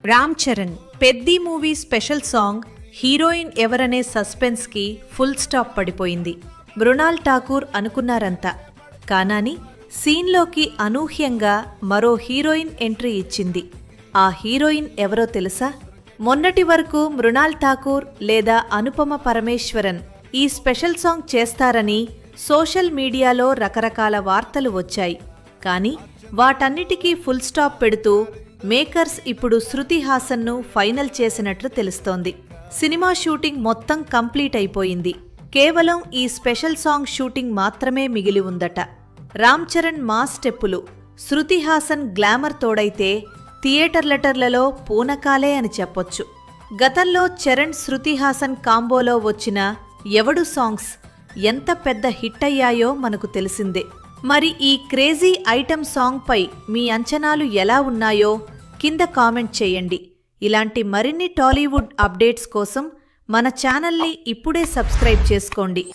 Ram Charan Peddi movie special song heroine ఎవరనే suspense కి full stop పడిపోయింది. మృణాల్ ఠాకూర్ అనుకున్నారంతా. కానాని సీన్లోకి అనూహ్యంగా మరో హీరోయిన్ ఎంట్రీ ఇచ్చింది. ఆ హీరోయిన్ ఎవరో తెలుసా? మొన్నటి వరకు మృణాల్ ఠాకూర్ లేదా అనుపమ పరమేశ్వరన్ ఈ స్పెషల్ సాంగ్ చేస్తారని సోషల్ మీడియాలో రకరకాల వార్తలు వచ్చాయి. కానీ వాటన్నిటికీ ఫుల్ స్టాప్ పెడుతూ మేకర్స్ ఇప్పుడు శృతి హాసన్ను ఫైనల్ చేసినట్లు తెలుస్తోంది. సినిమా షూటింగ్ మొత్తం కంప్లీట్ అయిపోయింది. కేవలం ఈ స్పెషల్ సాంగ్ షూటింగ్ మాత్రమే మిగిలి ఉందట. రామ్ చరణ్ మాస్ స్టెప్పులు, శృతి హాసన్ గ్లామర్ తోడైతే థియేటర్లలో పూనకాలే అని చెప్పొచ్చు. గతంలో చరణ్ శృతి హాసన్ కాంబోలో వచ్చిన ఎవడు సాంగ్స్ ఎంత పెద్ద హిట్ అయ్యాయో మనకు తెలిసిందే. మరి ఈ క్రేజీ ఐటమ్ సాంగ్ పై మీ అంచనాలు ఎలా ఉన్నాయో కింద కామెంట్ చేయండి. ఇలాంటి మరిన్ని టాలీవుడ్ అప్డేట్స్ కోసం మన ఛానల్ని ఇప్పుడే సబ్స్క్రైబ్ చేసుకోండి.